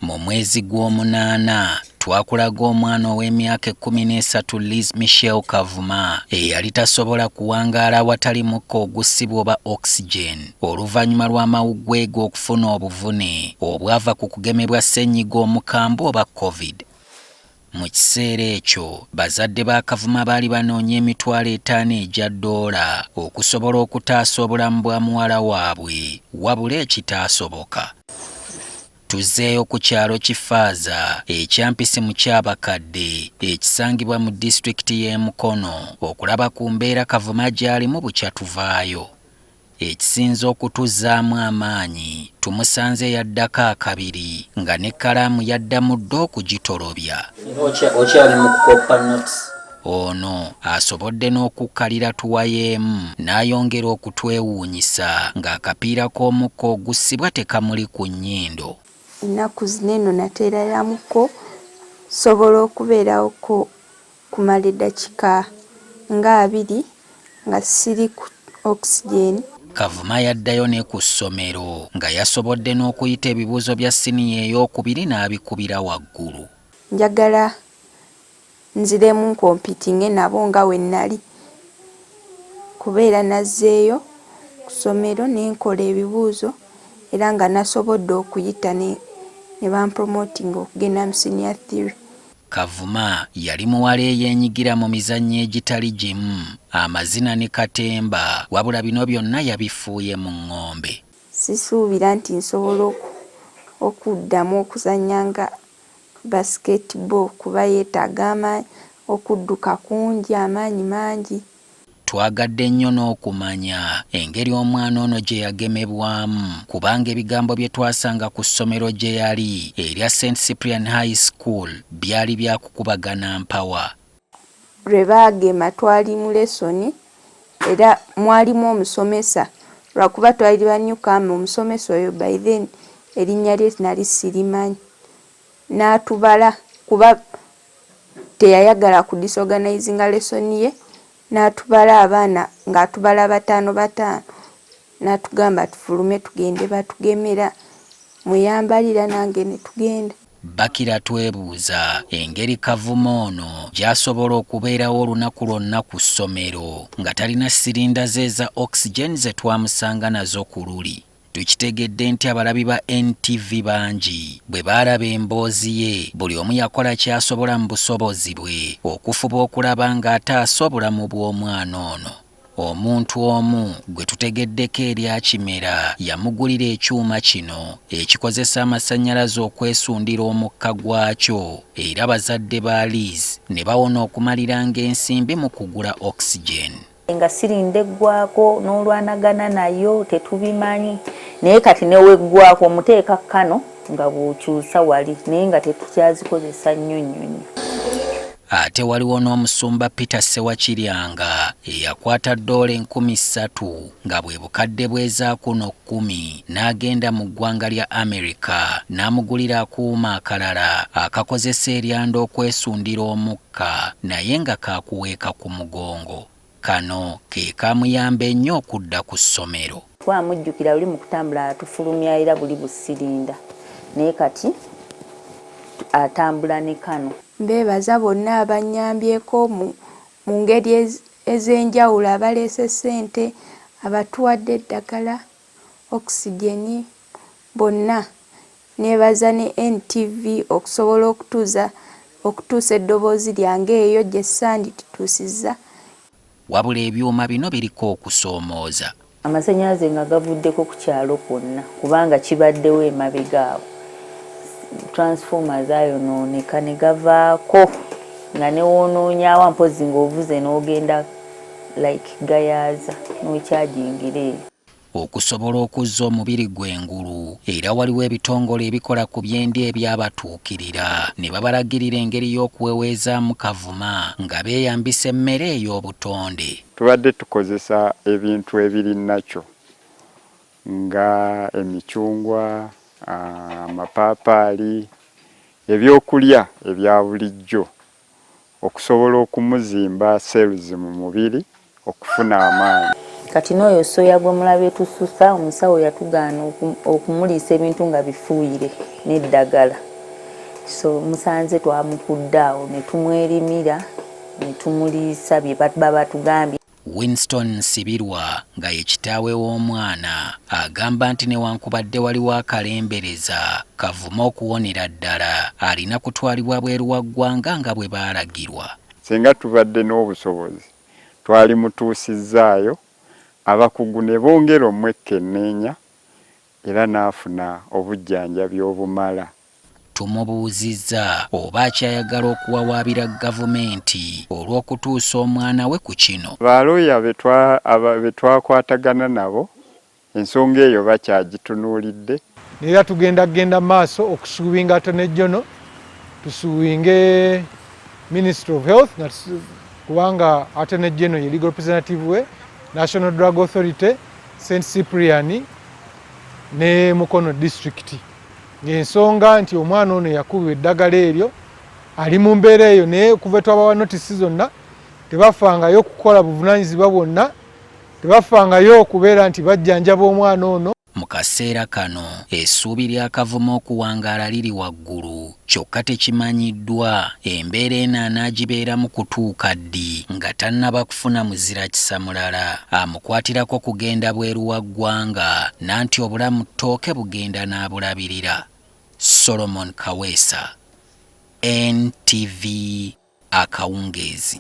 Mu mwezi gw'omunaana twakulaga omwana ow'emyaka 13 Liz Mitchell Kavuma eyali tasobola kuwangaala awatali mukka ogussibwa oba oxygen oluvannyuma lw'amawuggwe ge okufuna obuvune obwava ku kugemebwa ssenyiga omukambwe oba COVID. Mu kiseera ekyo bazadde ba Kavuma baali banoonya $50,000 egya ddoola okusobola okutaasa obulamu bwa muwala waabwe wabula ekitaasoboka. Tuzzeeyo ku kyalo Kifaaza ekyampisi mu kyabakadde ekisangibwa mu disitulikiti y'e Mukono okulaba ku mbeera Kavuma gy'alimu bukya tuvaayo. Ekisinza okutuzzaamu amaanyi tumusanze yaddako akabiri nga n'ekkalaamu yaddamu dda okugitolobya. Ono asobodde n'okukkalira tuwayeemu n'ayongera okutwewuunyisa ng'akapiira k'omukka ogussibwa tekamuli ku nnyindo. Ennaku zino eno nateereramuko sobola okubeerawo kumala eddakiika nga 2 nga siri ku oxygen. Kavuma yaddayo ne ku ssomero nga yasobodde n'okuyita ebibuuzo bya siniya ey'okubiri n'abikubira waggulu. Njagala nziremu nkompitinge nabo nga we nnali kubeera nazzeeyo ku ssomero ne nkola ebibuuzo era nga nasobodde okuyita ne bampromotinga okugenda mu senior theory. Kavuma yali muwala eyeenyigira mu mizannyo egitali gimu, amazina ne katemba, wabula bino byonna yabifuuye mu ng'ombe. Sisuubira nti nsobola okuddamu okuzannya nga basketball kuba yeetaaga amaanyi, okudduka kungi, amaanyi mangi. Twagadde nnyo n'okumanya engeri omwana ono gye yagemebwamu kubanga ebigambo bye twasanga ku ssomero gye yali erya St. Cyprian High School byali byakukubagana mpawa. Lwe baagema twali mu lesoni era mwalimu omusomesa lwakuba twali banyukamu omusomesa oyo by then erinnya lye nali sirimanyi. N'atubala kuba teyayagala ku disorganizinga lesoni ye. N'atubala abaana ng'atubala 5 n'atugamba tufulume tugende batugemera muyambalira nange ne tugenda. Bakira twebuuza engeri Kavuma ono gy'asobola okubeerawo olunaku lwonna ku ssomero nga talina sirinda ze za oxygen ze twamusanga nazo ku luli. Tukitegedde nti abalabi ba NTV bangi bwe baalaba emboozi ye buli omu yakola kyasobola mu busobozi bwe okufuba okulaba ng'ataasa obulamu bw'omwana ono. Omuntu omu gwe tutegeddeko erya Kimera yamugulira ekyuma kino ekikozesa amasannyalaze okwesundira omukka gwakyo era bazadde ba Liz ne bawona okumaliranga ensimbi mu kugula oxygen. Nga sirinda eggwako n'olwanagana nayo tetubimanyi naye kati neweggwako omuteeka kano nga bw'okyusa wali naye nga tetukyazikozesa nnyo nnyo. Ate waliwo n'omusumba Peter Sewakiryanga eyakwata ddoola 3,000 nga bwe bukadde bweza kuno 10 n'agenda mu ggwanga lya America n'amugulira akuuma akalala akakozesa eryanda okwesundira omukka naye nga kakuweeka ku mugongo. Kano ke kamuyamba ennyo okudda ku ssomero. Twamujjukira buli mu kutambula atufulumya era buli busirinda naye kati atambula ne kano. Mbeebaza bonna abannyambyeko mu ngeri ez'enjawulo, abaleese ssente, abatuwadde eddagala, oxygen, bonna. Neebaza ne NTV okusobola okutuusa eddoboozi lyange eyo gye sanditutuusizza. Wabula ebyuma bino biriko okusoomooza. Amasannyalaze nga gavuddeko ku kyalo kwonna kubanga kibaddewo emabega awo. Transformers ayonooneka ne gavaako nga newonoonyawo mpozi ng'ovuze n'ogenda like gayaaza n'okyajingira eyo. Okusobola okuzza omubiri gw'engulu era waliwo ebitongole ebikola ku byendi ebyabatuukirira ne babalagirira engeri y'okuweweezaamu Kavuma nga beeyambisa emmere ey'obutonde. Tubadde tukozesa ebintu ebiri nakyo nga emicungwa, amapaapaali, ebyokulya ebya bulijjo okusobola okumuzimba cells mu mubiri okufuna amaanyi. Kati n'oyo soya gwe mulabe tususa omusawo yatugaana okumuliisa ebintu nga bifuuyire n'eddagala so musanze twamutudde awo ne tumwerimira ne tumuliisa bye baba batugambye. Winston Sibirwa nga ye kitaawe w'omwana agamba nti newankubadde waliwo akalembereza Kavuma okuwonera ddala alina kutwalibwa bweru wa ggwanga nga bwe baalagirwa. Singa tubadde n'obusobozi twali mutuusizzaayo abakugu ne bongera omwekkenneenya era n'afuna obujjanjabi obumala. Tumubuuzizza oba akyayagala okuwawaabira gavumenti olw'okutuusa omwana we ku kino. Balooya be twakwatagana nabo ensonga eyo bakyagitunuulidde. Era tugenda maaso okusuubinga Attorney General, tusuubinge Ministry of Health kubanga Attorney General ye legal representative we, National Drug Authority, St. Cyprian ne Mukono District. Ng'ensonga nti omwana ono yakubwa eddagala eryo ali mu mbeera eyo naye kuva twabawa notisi zonna tebafangayo okukola buvunaanyizibwa bwonna, tebafangayo okubeera nti bajjanjaba omwana ono. Mu kaseera kano essuubi lya Kavuma okuwangaala liri waggulu, kyokka tekimanyiddwa embeera eno anaagibeeramu kutuuka ddi nga tannaba kufuna muzira kisa mulala amukwatirako kugenda bweru wa ggwanga nanti obulamu ttooke bugenda n'abulabirira. Solomon Kaweesa, NTV, Akawungeezi.